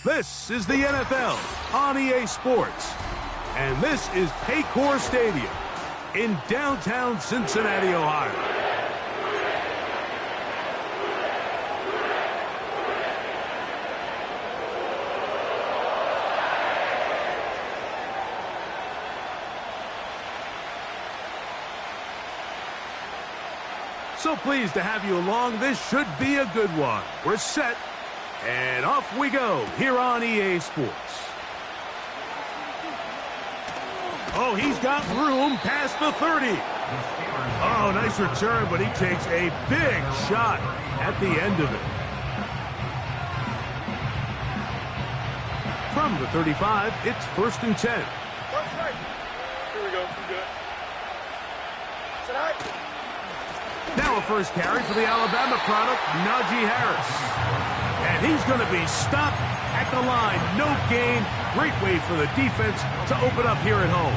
This is the NFL on EA Sports. And this is Paycor Stadium in downtown Cincinnati, Ohio. So pleased to have you along. This should be a good one. We're set, and off we go here on EA Sports. Oh, he's got room past the 30. Oh, nice return, but he takes a big shot at the end of it. From the 35, it's 1st and 10. Here we go. We're good. Now a first carry for the Alabama product, Najee Harris. And he's going to be stopped at the line. No gain. Great way for the defense to open up here at home.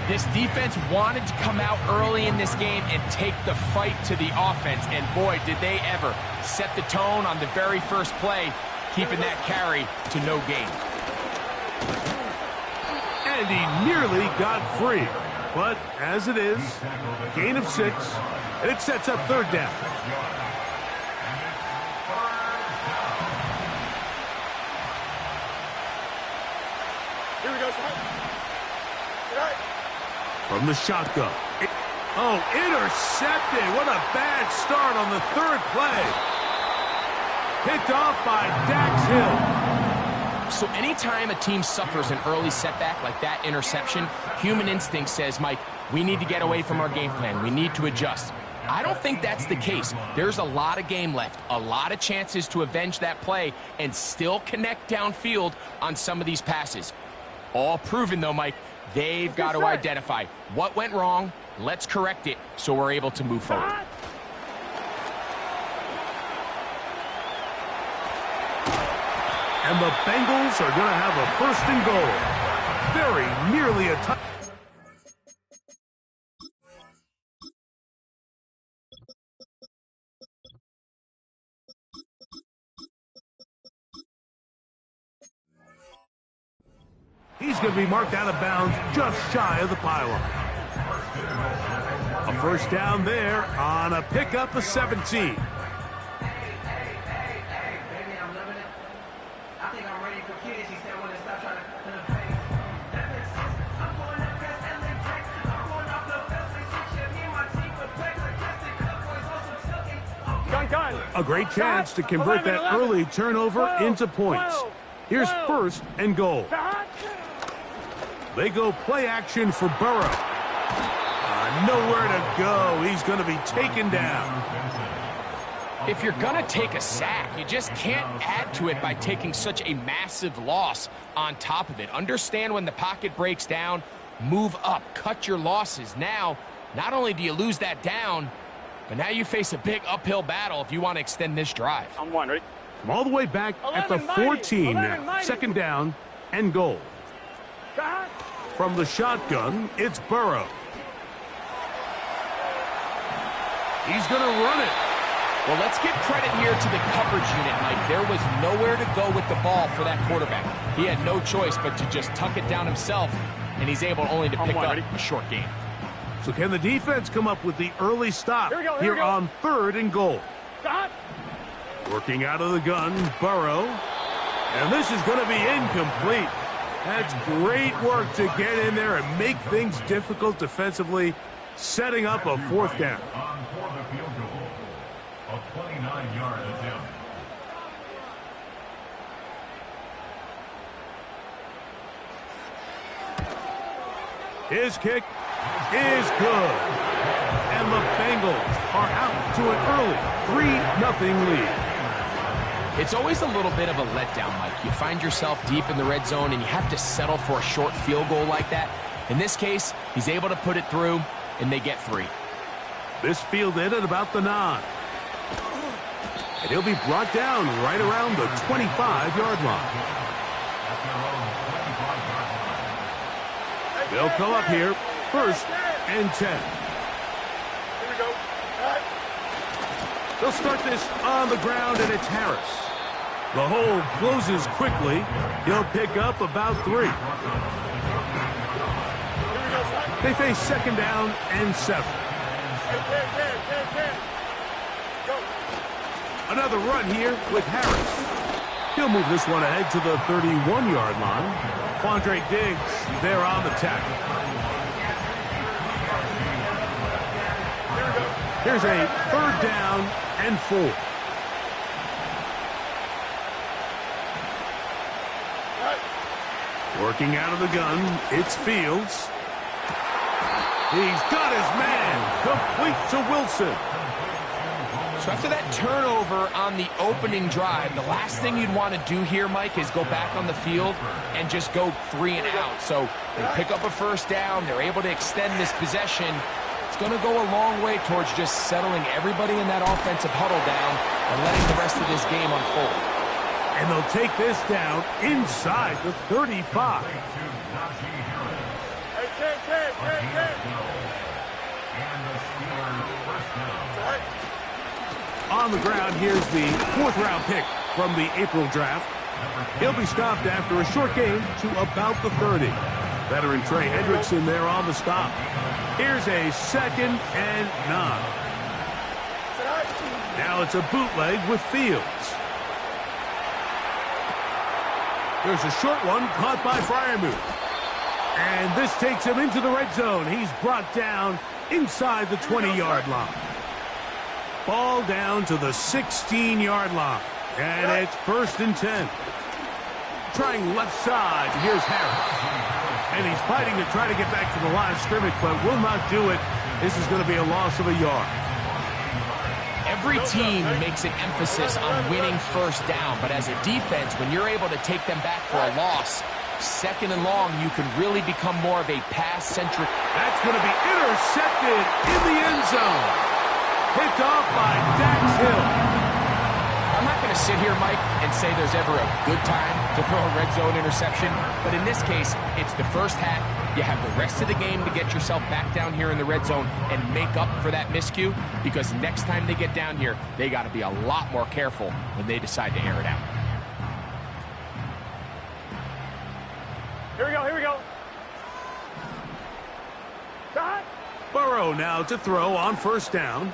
This defense wanted to come out early in this game and take the fight to the offense. And boy, did they ever set the tone on the very first play, keeping that carry to no gain. And he nearly got free. But as it is, gain of 6, and it sets up 3rd down. Here we go. From the shotgun. Intercepted. What a bad start on the 3rd play. Picked off by Dax Hill. So anytime a team suffers an early setback like that interception, human instinct says, Mike, we need to get away from our game plan. We need to adjust. I don't think that's the case. There's a lot of game left, a lot of chances to avenge that play and still connect downfield on some of these passes. All proven, though, Mike, they've got to identify what went wrong. Let's correct it so we're able to move forward. And the Bengals are going to have a 1st and goal. Very nearly a touchdown. He's going to be marked out of bounds just shy of the pylon. A 1st down there on a pickup of 17. A great chance to convert that early turnover into points. Here's 1st and goal. They go play action for Burrow. Nowhere to go. He's going to be taken down. If you're going to take a sack, you just can't add to it by taking such a massive loss on top of it. Understand when the pocket breaks down, move up, cut your losses. Now, not only do you lose that down, but now you face a big uphill battle if you want to extend this drive. I'm one, ready? From all the way back at the 14 now. 2nd down and goal. From the shotgun, it's Burrow. He's going to run it. Well, let's give credit here to the coverage unit, Mike. There was nowhere to go with the ball for that quarterback. He had no choice but to just tuck it down himself, and he's able only to pick up a short gain. So can the defense come up with the early stop here on 3rd and goal? Working out of the gun, Burrow. And this is going to be incomplete. That's great work to get in there and make things difficult defensively, setting up a 4th down. His kick is good. And the Bengals are out to an early 3-0 lead. It's always a little bit of a letdown, Mike. You find yourself deep in the red zone and you have to settle for a short field goal like that. In this case, he's able to put it through, and they get 3. This fielded at about the 9. And he'll be brought down right around the 25-yard line. They'll come up here, 1st and 10. Here we go. They'll start this on the ground, and it's Harris. The hole closes quickly. He'll pick up about 3. They face second down and 7. Another run here with Harris. He'll move this one ahead to the 31-yard line. Quandre Diggs there on the tackle. Here's a third down and 4. Working out of the gun, it's Fields. He's got his man. Complete to Wilson. So after that turnover on the opening drive, the last thing you'd want to do here, Mike, is go back on the field and just go 3 and out. So they pick up a first down. They're able to extend this possession. It's going to go a long way towards just settling everybody in that offensive huddle down and letting the rest of this game unfold. And they'll take this down inside the 35. On the ground, here's the 4th-round pick from the April draft. He'll be stopped after a short gain to about the 30. Veteran Trey Hendrickson there on the stop. Here's a 2nd and 9. Now it's a bootleg with Fields. There's a short one caught by Freiermuth. And this takes him into the red zone. He's brought down inside the 20-yard line. Ball down to the 16-yard line. And it's 1st and 10. Trying left side. Here's Harris. And he's fighting to try to get back to the line of scrimmage, but will not do it. This is going to be a loss of a yard. Every team makes an emphasis on winning first down, but as a defense, when you're able to take them back for a loss, 2nd and long, you can really become more of a pass-centric. That's going to be intercepted in the end zone. Picked off by Dax Hill. I'm not going to sit here, Mike, and say there's ever a good time to throw a red zone interception, but in this case, it's the first half. You have the rest of the game to get yourself back down here in the red zone and make up for that miscue, because next time they get down here, they got to be a lot more careful when they decide to air it out. Here we go, here we go. Shot. Burrow now to throw on first down.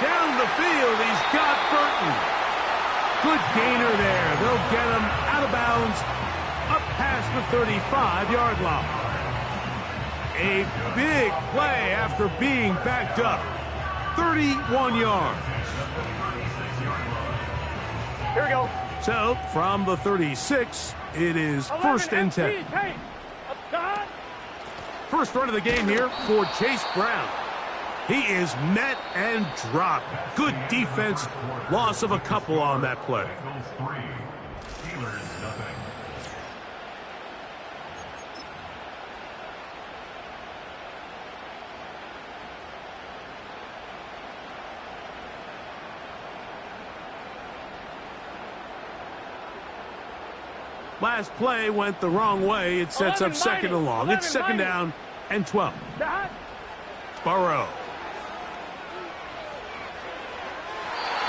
Down the field, he's got Burton. Good gainer there. They'll get him out of bounds, up past the 35-yard line. A big play after being backed up. 31 yards. Here we go. So, from the 36, it is 1st and 10. First run of the game here for Chase Brown. He is met and dropped. Good defense. Loss of a couple on that play. Last play went the wrong way. It sets up 2nd and long. It's 2nd down and 12. Burrow.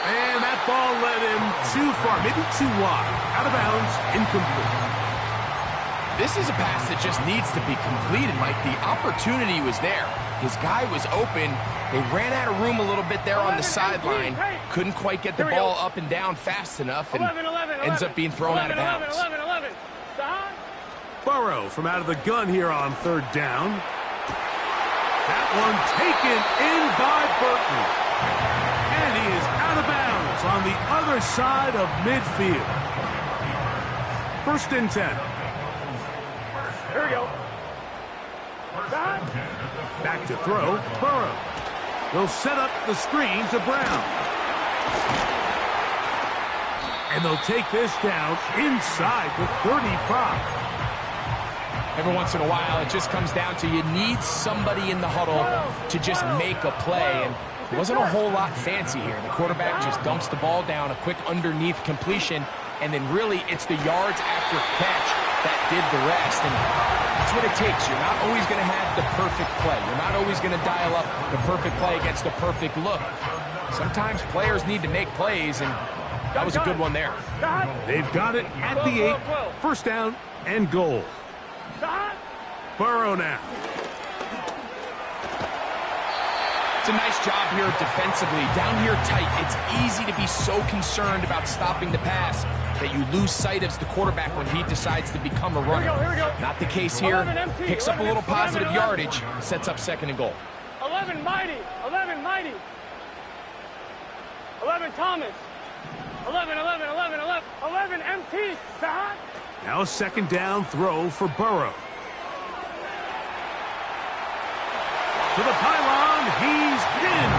And that ball led him too far, maybe too wide. Out of bounds, incomplete. This is a pass that just needs to be completed, Mike. The opportunity was there. His guy was open. They ran out of room a little bit there on the sideline. Couldn't quite get the ball up and down fast enough, and ends up being thrown out of bounds. Burrow from out of the gun here on 3rd down. That one taken in by Burton. And he is out of bounds on the other side of midfield. 1st and 10. Here we go. Back to throw, Burrow. They'll set up the screen to Brown. And they'll take this down inside the 35. Every once in a while, it just comes down to you need somebody in the huddle to just make a play. And it wasn't a whole lot fancy here. The quarterback just dumps the ball down, a quick underneath completion, and then really it's the yards after catch that did the rest. And that's what it takes. You're not always going to have the perfect play. You're not always going to dial up the perfect play against the perfect look. Sometimes players need to make plays, and that was a good one there. They've got it at the 8. First down and goal. Burrow now. It's a nice job here defensively. Down here tight, it's easy to be so concerned about stopping the pass that you lose sight of the quarterback when he decides to become a runner. Here we go. Not the case here. Picks up a little positive yardage, sets up second and goal. 11 Mighty. 11 Mighty. 11 Thomas. 11 MT. Stop. Now a second down throw for Burrow. To the pylon, he's in.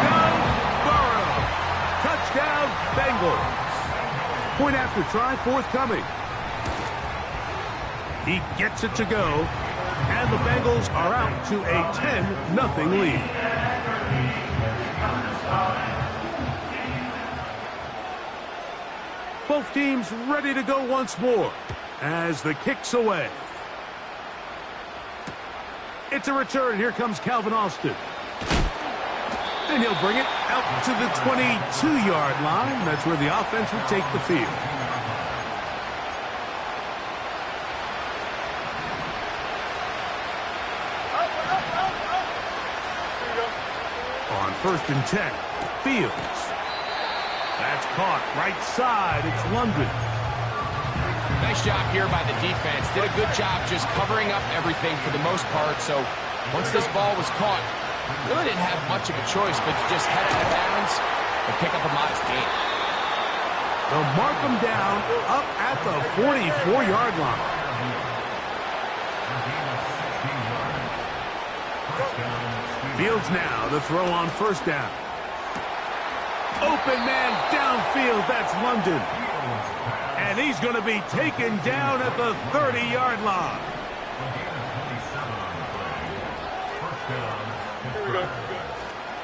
Down Burrow. Touchdown, Bengals. Point after try forthcoming. He gets it to go, and the Bengals are out to a 10-0 lead. Both teams ready to go once more as the kick's away. It's a return. Here comes Calvin Austin. And he'll bring it out to the 22-yard line. That's where the offense will take the field. On 1st and 10, Fields. That's caught right side. It's London. Nice job here by the defense. Did a good job just covering up everything for the most part. So once this ball was caught, really didn't have much of a choice but just head out of bounds and pick up a modest gain. They'll mark him down up at the 44-yard line. Fields now to throw on 1st down. Open man downfield. That's London. And he's going to be taken down at the 30-yard line.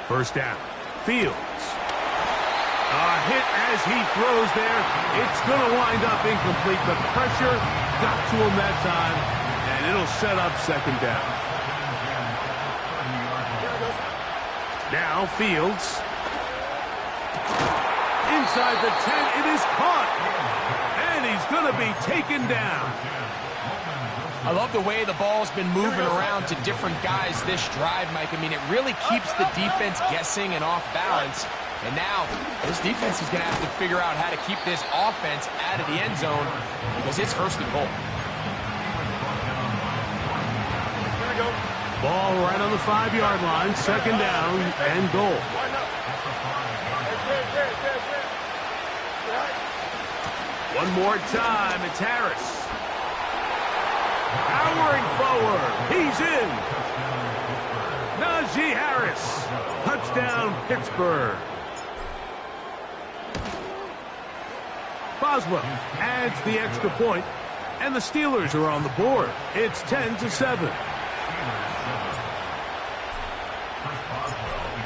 First down. Fields. A hit as he throws there. It's going to wind up incomplete. The pressure got to him that time, and it'll set up second down. Now Fields. Inside the 10, it is caught. And he's going to be taken down. I love the way the ball's been moving around to different guys this drive, Mike. I mean, it really keeps the defense guessing and off balance. And now, this defense is going to have to figure out how to keep this offense out of the end zone because it's 1st and goal. Ball right on the 5-yard line, 2nd down and goal. One more time, it's Harris. Powering forward, he's in. Najee Harris, touchdown Pittsburgh. Boswell adds the extra point, and the Steelers are on the board. It's 10-7.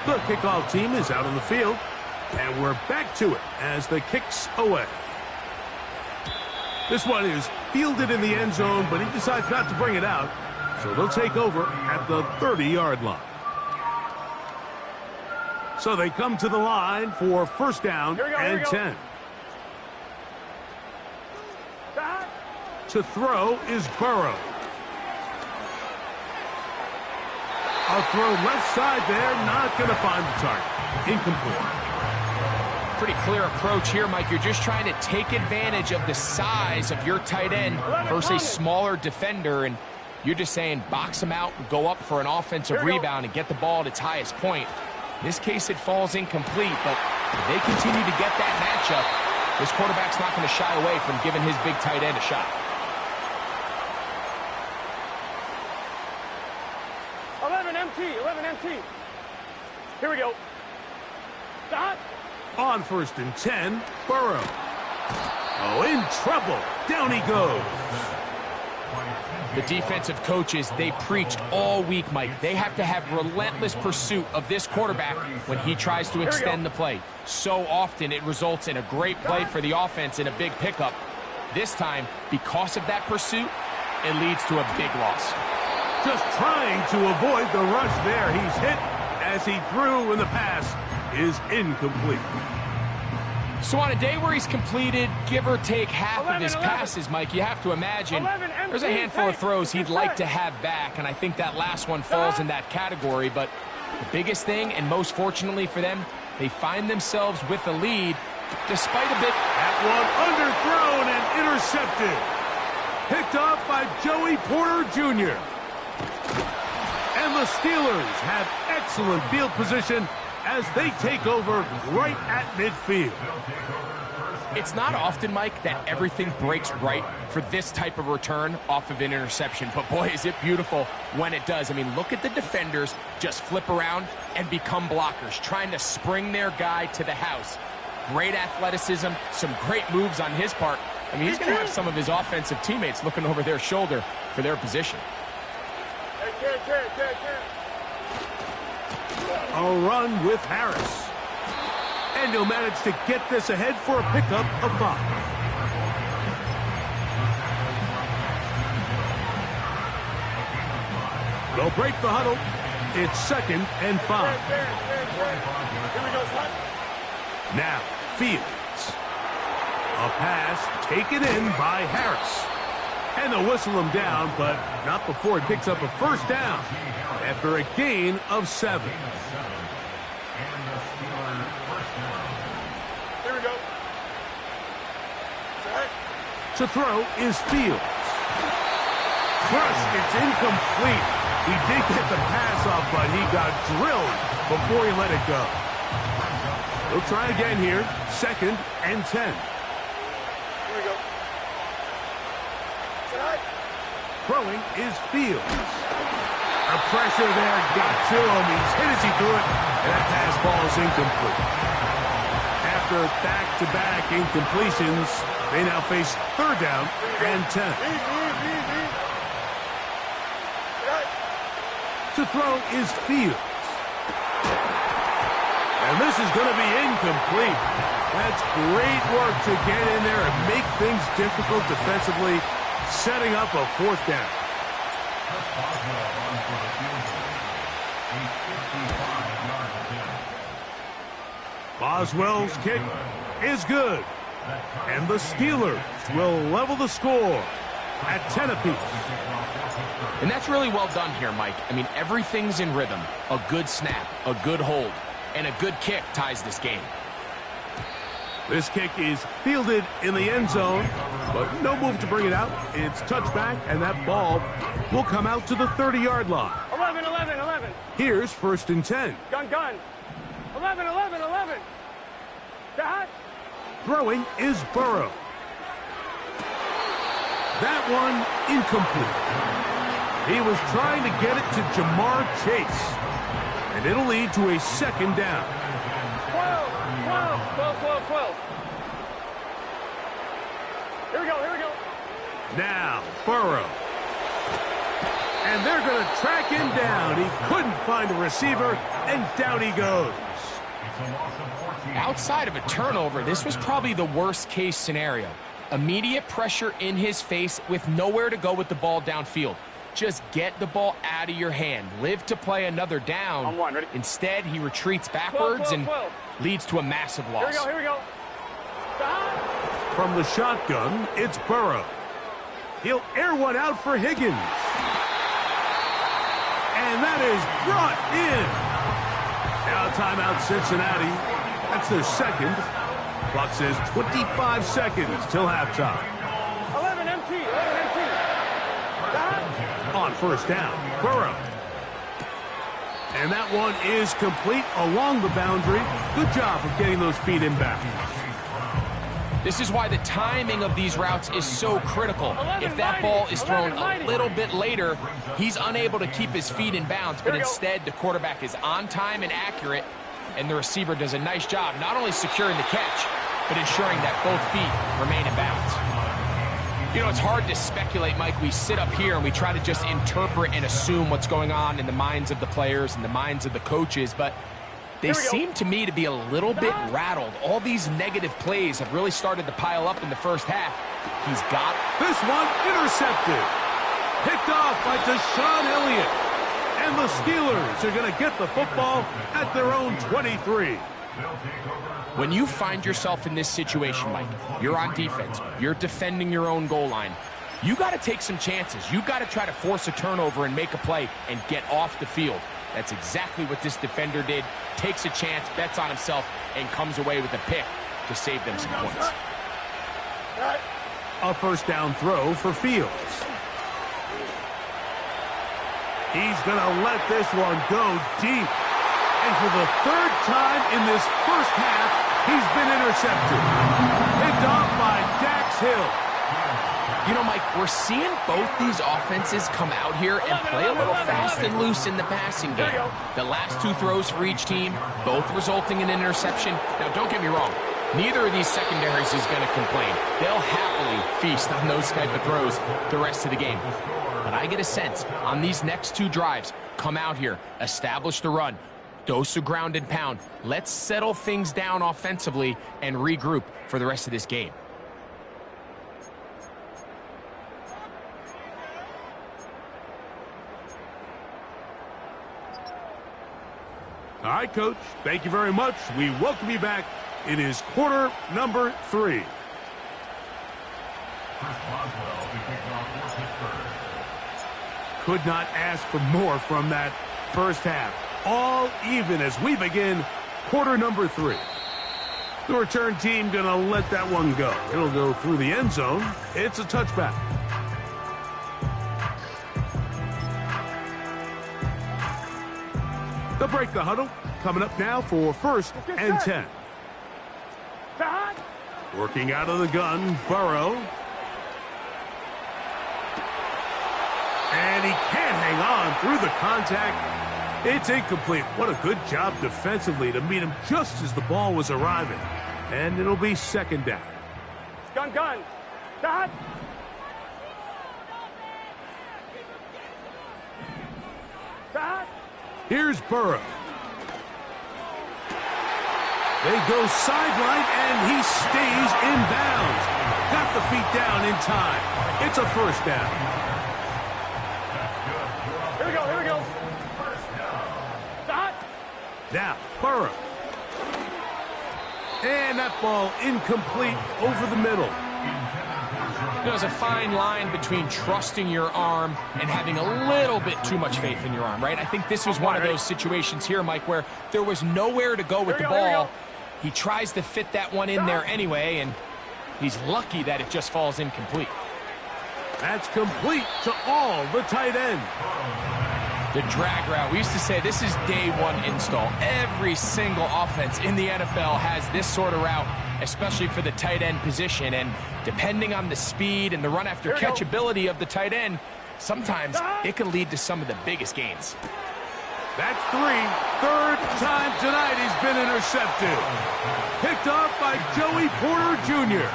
The kickoff team is out on the field, and we're back to it as the kick's away. This one is fielded in the end zone, but he decides not to bring it out, so they'll take over at the 30-yard line. So they come to the line for 1st down and 10. To throw is Burrow. A throw left side there, not going to find the target. Incomplete. Pretty clear approach here, Mike. You're just trying to take advantage of the size of your tight end versus a smaller defender, and you're just saying box him out and go up for an offensive rebound and get the ball at its highest point. In this case, it falls incomplete, but if they continue to get that matchup, this quarterback's not going to shy away from giving his big tight end a shot. 11 MT. Here we go. Stop. On 1st and 10, Burrow. Oh, in trouble. Down he goes. The defensive coaches, they preached all week, Mike. They have to have relentless pursuit of this quarterback when he tries to extend the play. So often it results in a great play for the offense and a big pickup. This time, because of that pursuit, it leads to a big loss. Just trying to avoid the rush there. He's hit as he threw in the pass. is incomplete. So on a day where he's completed, give or take half of his passes, Mike, you have to imagine there's a handful of throws he'd like to have back, and I think that last one falls in that category. But the biggest thing, and most fortunately for them, they find themselves with a lead despite a bit. That one underthrown and intercepted. Picked off by Joey Porter Jr. And the Steelers have excellent field position as they take over right at midfield. It's not often, Mike, that everything breaks right for this type of return off of an interception. But, boy, is it beautiful when it does. I mean, look at the defenders just flip around and become blockers, trying to spring their guy to the house. Great athleticism, some great moves on his part. I mean, he's going to have some of his offensive teammates looking over their shoulder for their position. A run with Harris. And he'll manage to get this ahead for a pickup of 5. They'll break the huddle. It's 2nd and 5. Now, Fields. A pass taken in by Harris. And they'll whistle him down, but not before he picks up a first down after a gain of 7. Here we go. To throw is Fields. Crushed, it's incomplete. He did get the pass off, but he got drilled before he let it go. He'll try again here. 2nd and 10. Here we go. Throwing is Fields. The pressure there got to him. He's hit as he threw it, and that pass ball is incomplete. After back-to-back incompletions, they now face 3rd down and 10. To throw is Fields. And this is going to be incomplete. That's great work to get in there and make things difficult defensively, setting up a 4th down. Boswell's kick is good. And the Steelers will level the score at 10 apiece. And that's really well done here, Mike. I mean, everything's in rhythm. A good snap, a good hold, and a good kick ties this game. This kick is fielded in the end zone, but no move to bring it out. It's touchback, and that ball will come out to the 30-yard line. 11, 11, 11. Here's 1st and 10. Gun. 11, 11, 11. Dot. Throwing is Burrow. That one incomplete. He was trying to get it to Jamar Chase, and it'll lead to a 2nd down. 12. Here we go. Now, Burrow. And they're going to track him down. He couldn't find a receiver, and down he goes. Outside of a turnover, this was probably the worst-case scenario. Immediate pressure in his face with nowhere to go with the ball downfield. Just get the ball out of your hand. Live to play another down. On 1, ready? Instead, he retreats backwards 12. and leads to a massive loss. Here we go. From the shotgun, it's Burrow. He'll air one out for Higgins. And that is brought in. Now timeout Cincinnati. That's their 2nd. Clock says 25 seconds till halftime. 11 MT. On 1st down, Burrow. And that one is complete along the boundary. Good job of getting those feet inbound. This is why the timing of these routes is so critical. If that ball is thrown a little bit later, he's unable to keep his feet in bounds, but instead the quarterback is on time and accurate, and the receiver does a nice job not only securing the catch, but ensuring that both feet remain in bounds. You know, it's hard to speculate, Mike. We sit up here and we try to just interpret and assume what's going on in the minds of the players and the minds of the coaches, but they seem to me to be a little bit rattled. All these negative plays have really started to pile up in the first half. He's got this one intercepted. Picked off by Deshaun Elliott. And the Steelers are going to get the football at their own 23. When you find yourself in this situation, Mike, you're on defense, you're defending your own goal line, you got to take some chances. You got to try to force a turnover and make a play and get off the field. That's exactly what this defender did. Takes a chance, bets on himself, and comes away with a pick to save them some points. A first down throw for Fields. He's going to let this one go deep. And for the third time in this first half, he's been intercepted. Picked off by Dax Hill. You know, Mike, we're seeing both these offenses come out here and play a little fast and loose in the passing game. The last two throws for each team, both resulting in an interception. Now, don't get me wrong. Neither of these secondaries is going to complain. They'll happily feast on those type of throws the rest of the game. But I get a sense on these next two drives, come out here, establish the run, dose of ground and pound. Let's settle things down offensively and regroup for the rest of this game. All right, Coach. Thank you very much. We welcome you back. It is quarter number 3. Could not ask for more from that first half. All even as we begin quarter number 3. The return team going to let that one go. It'll go through the end zone. It's a touchback. They'll break the huddle. Coming up now for first and 10. Working out of the gun, Burrow. And he can't hang on through the contact. It's incomplete. What a good job defensively to meet him just as the ball was arriving. And it'll be second down. Gun. Dot. Here's Burrow. They go sideline, and he stays in bounds. Got the feet down in time. It's a first down. Here we go. Dot. Now, Burrow. And that ball incomplete over the middle. There's a fine line between trusting your arm and having a little bit too much faith in your arm, right? I think this was one of those situations here, Mike, where there was nowhere to go with the ball. He tries to fit that one in there anyway, and he's lucky that it just falls incomplete. That's complete to all the tight end. The drag route. We used to say this is day one install. Every single offense in the NFL has this sort of route, especially for the tight end position. And depending on the speed and the run after catch ability of the tight end, sometimes it can lead to some of the biggest gains. That's 3. Third time tonight he's been intercepted. Picked off by Joey Porter Jr.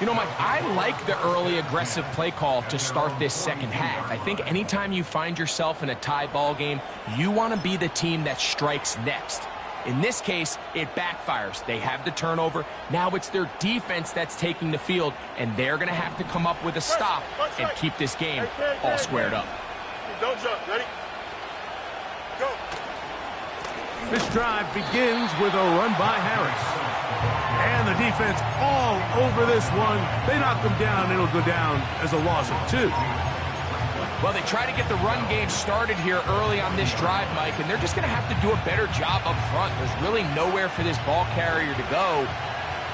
You know, Mike, I like the early aggressive play call to start this second half. I think anytime you find yourself in a tie ball game, you want to be the team that strikes next. In this case, it backfires. They have the turnover. Now it's their defense that's taking the field, and they're going to have to come up with a stop and keep this game all squared up. Don't jump. Ready? Go. This drive begins with a run by Harris. And the defense all over this one. They knock them down. It'll go down as a loss of 2. Well, they try to get the run game started here early on this drive, Mike, and they're just going to have to do a better job up front. There's really nowhere for this ball carrier to go.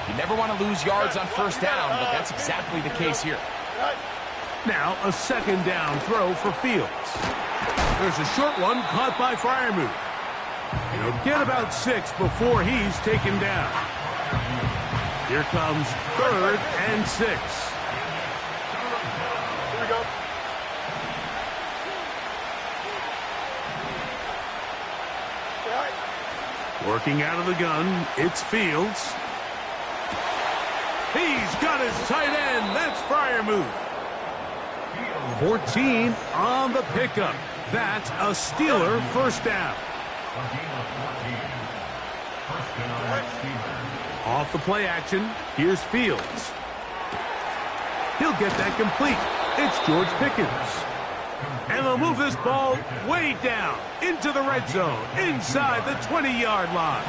You never want to lose yards on first down, but that's exactly the case here. Now a second down throw for Fields. There's a short one caught by Freiermuth. He'll get about 6 before he's taken down. Here comes third and 6. Here we go. Working out of the gun, it's Fields. He's got his tight end. That's Freiermuth. 14 on the pickup. That's a Steeler first down. Off the play action, here's Fields. He'll get that complete. It's George Pickens. And they'll move this ball way down into the red zone, inside the 20-yard line.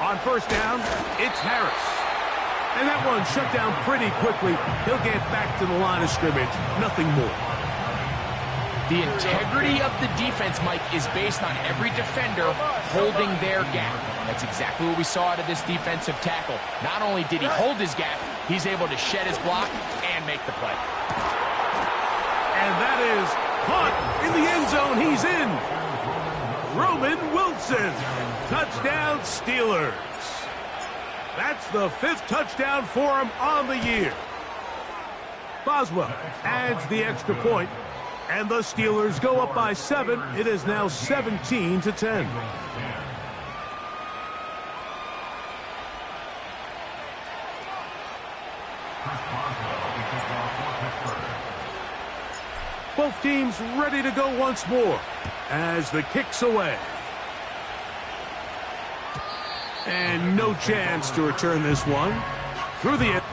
On first down, it's Harris. And that one shut down pretty quickly. He'll get back to the line of scrimmage. Nothing more. The integrity of the defense, Mike, is based on every defender holding their gap. That's exactly what we saw out of this defensive tackle. Not only did he hold his gap, he's able to shed his block and make the play. And that is caught in the end zone. He's in. Roman Wilson. Touchdown, Steelers. That's the 5th touchdown for him on the year. Boswell adds the extra point, and the Steelers go up by 7. It is now 17-10. Both teams ready to go once more as the kick's away. And no chance to return this one. Through the end.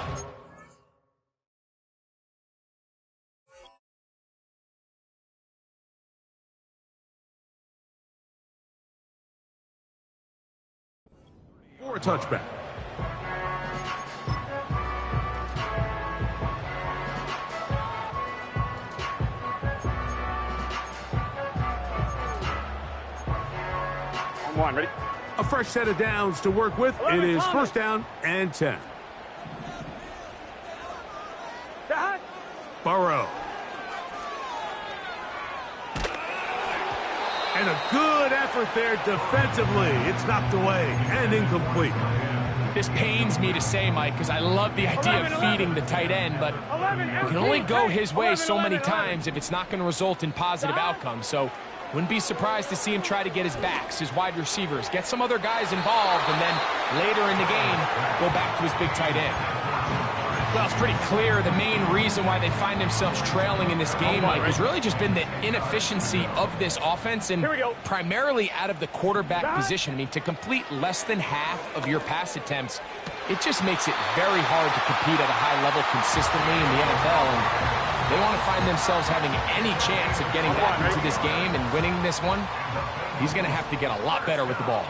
For a touchback. On one, ready? A fresh set of downs to work with. It is first down and 10. Burrow. And a good effort there defensively. It's knocked away and incomplete. This pains me to say, Mike, because I love the idea of feeding the tight end, but you can only go his way so many times if it's not going to result in positive outcomes. So wouldn't be surprised to see him try to get his backs, his wide receivers, get some other guys involved, and then later in the game, go back to his big tight end. Well, it's pretty clear the main reason why they find themselves trailing in this game, Mike, has really just been the inefficiency of this offense and primarily out of the quarterback position. I mean, to complete less than half of your pass attempts, it just makes it very hard to compete at a high level consistently in the NFL. And they want to find themselves having any chance of getting back into this game and winning this one. He's going to have to get a lot better with the ball.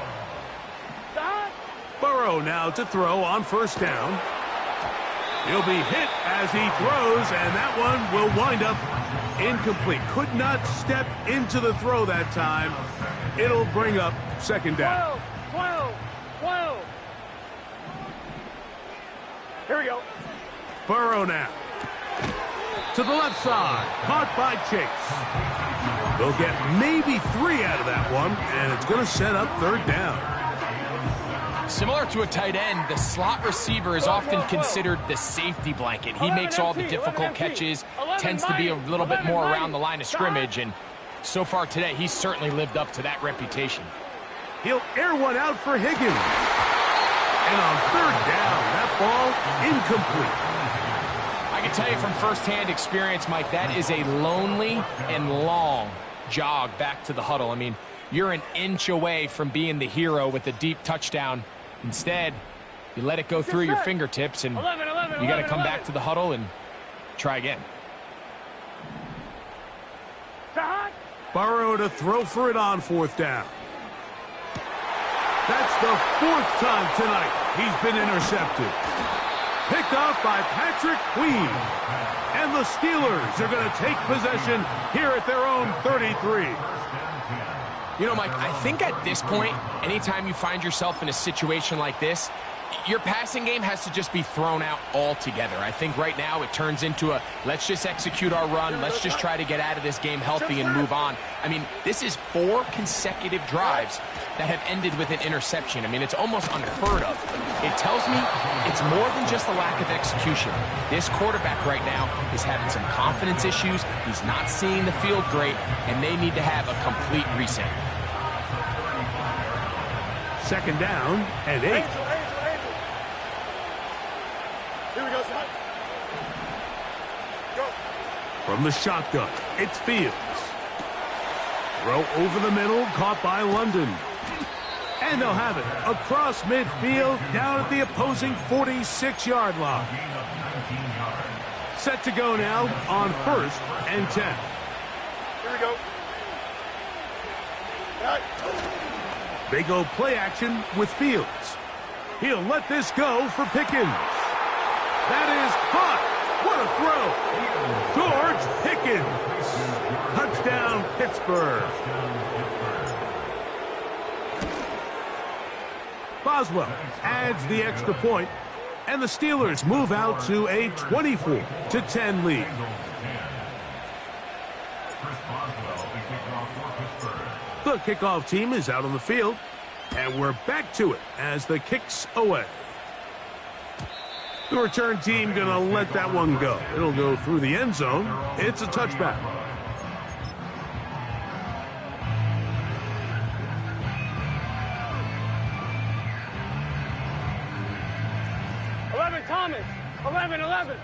Burrow now to throw on first down. He'll be hit as he throws, and that one will wind up incomplete. Could not step into the throw that time. It'll bring up second down. 12. Here we go. Burrow now. To the left side, caught by Chase. They'll get maybe 3 out of that one, and it's going to set up third down. Similar to a tight end, the slot receiver is often considered the safety blanket. He makes all the difficult catches, tends to be a little bit more around the line of scrimmage, and so far today, he's certainly lived up to that reputation. He'll air one out for Higgins. And on third down, that ball incomplete. I can tell you from firsthand experience, Mike, that is a lonely and long jog back to the huddle. I mean, you're an inch away from being the hero with a deep touchdown. Instead, you let it go through your fingertips, and you got to come back to the huddle and try again. Burrow to throw for it on fourth down. That's the 4th time tonight he's been intercepted. Picked off by Patrick Queen. And the Steelers are going to take possession here at their own 33. You know, Mike, I think at this point, anytime you find yourself in a situation like this, your passing game has to just be thrown out altogether. I think right now it turns into a let's just execute our run, let's just try to get out of this game healthy and move on. I mean, this is 4 consecutive drives that have ended with an interception. I mean, it's almost unheard of. It tells me it's more than just a lack of execution. This quarterback right now is having some confidence issues. He's not seeing the field great, and they need to have a complete reset. Second down and 8. Here we go, son. Go. From the shotgun, it's Fields. Throw over the middle, caught by London. And they'll have it across midfield, down at the opposing 46-yard line. Set to go now on first and 10. Here we go. They go play action with Fields. He'll let this go for Pickens. That is caught. What a throw. George Pickens. Touchdown, Pittsburgh. Boswell adds the extra point, and the Steelers move out to a 24-10 lead. The kickoff team is out on the field, and we're back to it as the kick's away. The return team going to let that one go. It'll go through the end zone. It's a touchback. Thomas, 11.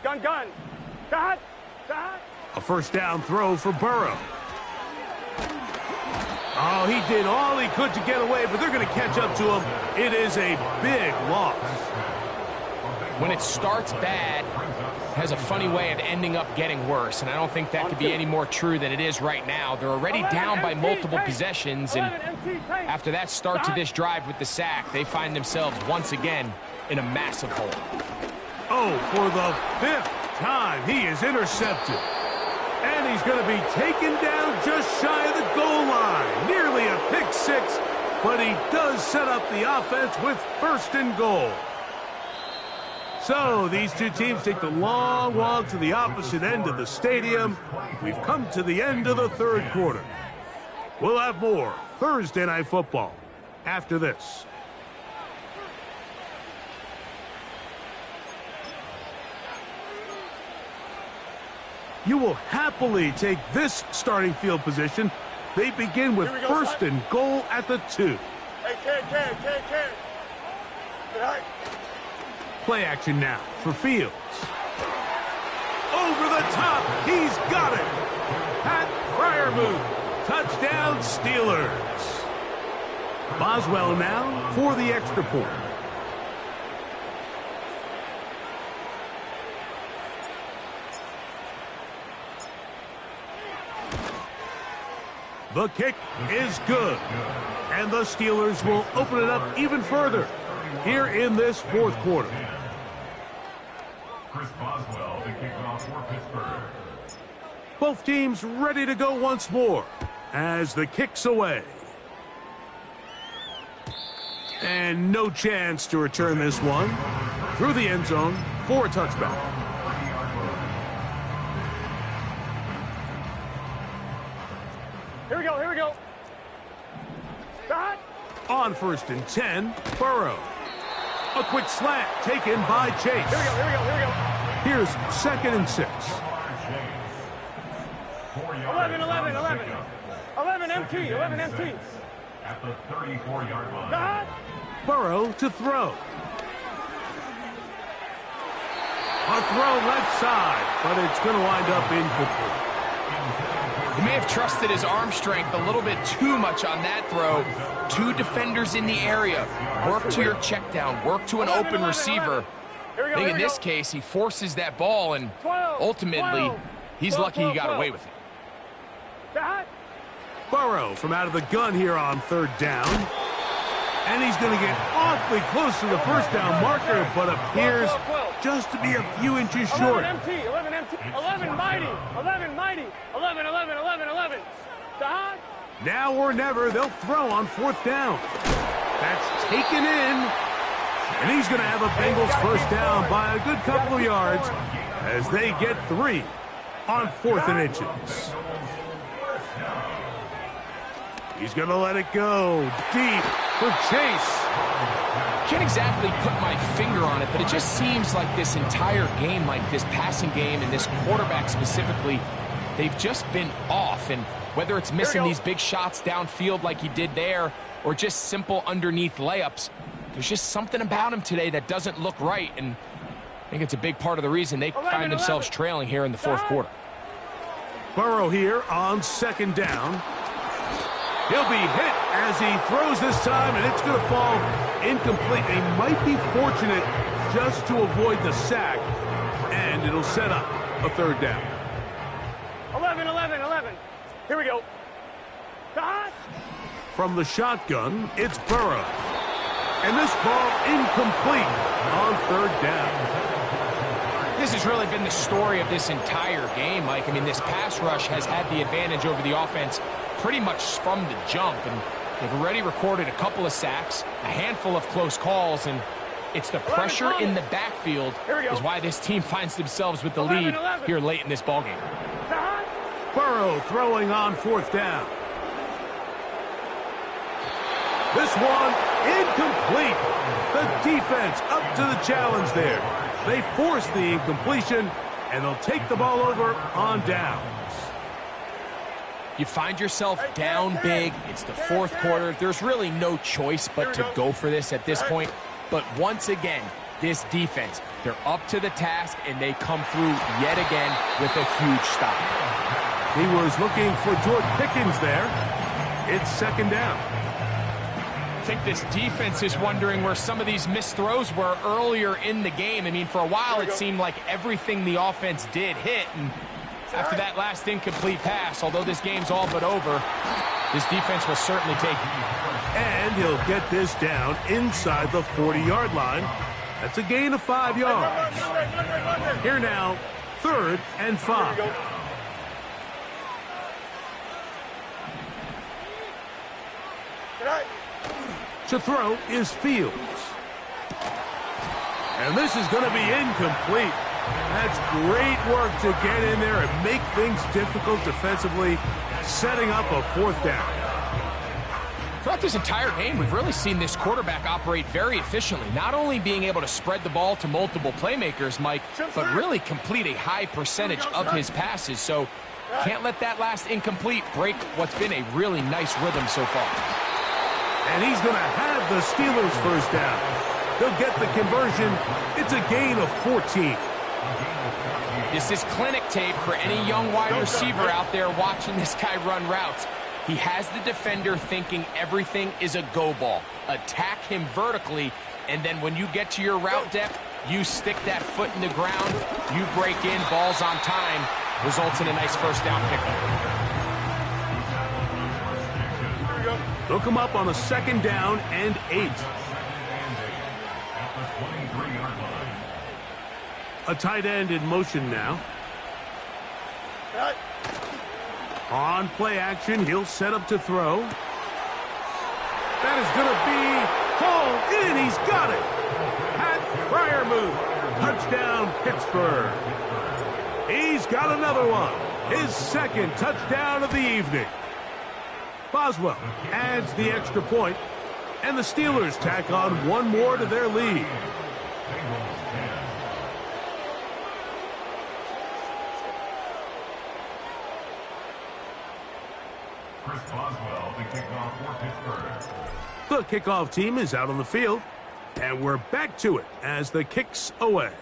Gun. Dot. A first down throw for Burrow. Oh, he did all he could to get away, but they're going to catch up to him. It is a big loss. When it starts bad, it has a funny way of ending up getting worse, and I don't think that could be any more true than it is right now. They're already down by multiple possessions, and after that start to this drive with the sack, they find themselves once again in a massive hole. Oh, for the 5th time, he is intercepted. And he's going to be taken down just shy of the goal line. Nearly a pick six, but he does set up the offense with 1st and goal. So these two teams take the long walk to the opposite end of the stadium. We've come to the end of the 3rd quarter. We'll have more Thursday Night Football after this. You will happily take this starting field position. They begin with 1st and goal at the 2. Hey, kid. Play action now for Fields. Over the top. He's got it. Pat Freiermuth. Touchdown, Steelers. Boswell now for the extra point. The kick is good. And the Steelers will open it up even further here in this 4th quarter. Boswell to kick off for Pittsburgh. Both teams ready to go once more as the kick's away. And no chance to return this one through the end zone for a touchback. Here we go. Dot. On 1st and 10, Burrow. A quick slant taken by Chase. Here we go. Here's 2nd and 6. 11 empty. At the 34-yard line. Dot. Burrow to throw. A throw left side, but it's going to wind up incomplete. He may have trusted his arm strength a little bit too much on that throw. 2 defenders in the area. Work to your check down. Work to an open receiver. I think in this case, he forces that ball, and ultimately, he's lucky he got away with it. Burrow from out of the gun here on 3rd down. And he's going to get awfully close to the 1st down marker, but appears just to be a few inches short. 11 empty. 11 mighty. 11. Dot. Now or never, they'll throw on 4th down. That's taken in. And he's going to have a Bengals 1st down by a good couple of yards as they get 3 on 4th and inches. He's going to let it go deep for Chase. Can't exactly put my finger on it, but it just seems like this entire game, like this passing game and this quarterback specifically, they've just been off. And whether it's missing these big shots downfield like he did there or just simple underneath layups, there's just something about him today that doesn't look right. And I think it's a big part of the reason they find themselves trailing here in the 4th quarter. Burrow here on 2nd down. He'll be hit as he throws this time, and it's going to fall incomplete. They might be fortunate just to avoid the sack, and it'll set up a 3rd down. 11. Here we go. From the shotgun, it's Burrow. And this ball incomplete on third down. This has really been the story of this entire game, Mike. I mean, this pass rush has had the advantage over the offense pretty much from the jump. And they've already recorded a couple of sacks, a handful of close calls, and it's the pressure in the backfield is why this team finds themselves with the lead here late in this ballgame. Burrow throwing on fourth down. This one incomplete. The defense up to the challenge there. They force the incompletion, and they'll take the ball over on downs. You find yourself down big. It's the fourth quarter. There's really no choice but to go for this at this point. But once again, this defense, they're up to the task, and they come through yet again with a huge stop. He was looking for George Pickens there. It's second down. I think this defense is wondering where some of these missed throws were earlier in the game. I mean, for a while, it seemed like everything the offense did hit. And after that last incomplete pass, although this game's all but over, this defense will certainly take it. And he'll get this down inside the 40-yard line. That's a gain of 5 yards. Here now, 3rd and 5. To throw is Fields. And this is going to be incomplete. That's great work to get in there and make things difficult defensively, setting up a 4th down. Throughout this entire game, we've really seen this quarterback operate very efficiently, not only being able to spread the ball to multiple playmakers, Mike, but really complete a high percentage of his passes. So can't let that last incomplete break what's been a really nice rhythm so far. And he's going to have the Steelers' first down. They'll get the conversion. It's a gain of 14. This is clinic tape for any young wide receiver out there watching this guy run routes. He has the defender thinking everything is a go ball. Attack him vertically, and then when you get to your route depth, you stick that foot in the ground, you break in, balls on time, results in a nice first down pickup. They'll come up on a 2nd down and 8. A tight end in motion now. On play action, he'll set up to throw. That is going to be hauled in. He's got it. Pat Fryermuth. Touchdown, Pittsburgh. He's got another one. His 2nd touchdown of the evening. Boswell adds the extra point, and the Steelers tack on one more to their lead. The kickoff team is out on the field, and we're back to it as the kick's away.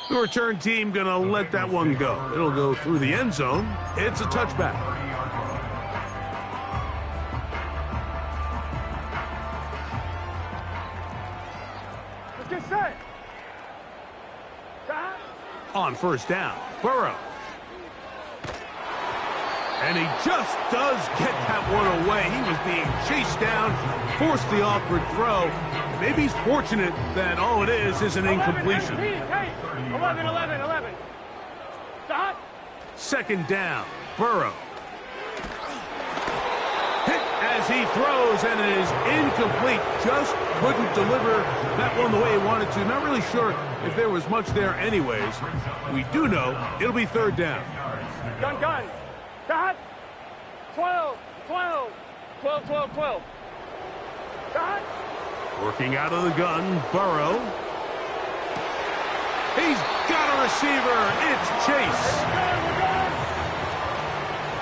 The return team going to let that one go. It'll go through the end zone. It's a touchback. Let's get set. On first down, Burrow. And he just does get that one away. He was being chased down, forced the awkward throw. Maybe he's fortunate that all it is an incompletion. 11. Stop. 2nd down, Burrow. Hit as he throws, and it is incomplete. Just couldn't deliver that one the way he wanted to. Not really sure if there was much there anyways. We do know it'll be 3rd down. Gun. Dot. 12. Dot. Working out of the gun, Burrow. He's got a receiver. It's Chase. We're good.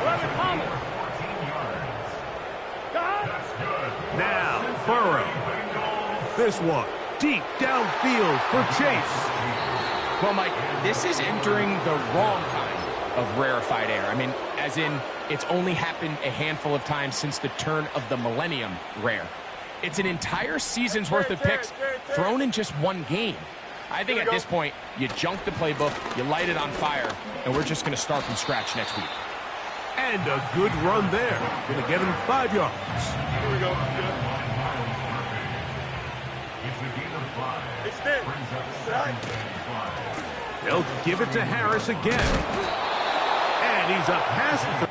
11 Thomas. Dot. Now, Burrow. This one, deep downfield for Chase. Well, Mike, this is entering the wrong kind of rarefied air. I mean, as in, it's only happened a handful of times since the turn of the millennium rare. It's an entire season's worth of picks thrown in just one game. I think at this point, you junk the playbook, you light it on fire, and we're just going to start from scratch next week. And And a good run there. Going to get him 5 yards. Here we go. Good. It's a gain of 5. Extend. Brings up Right. 7th and 5. They'll give it to Harris again. And he's up past the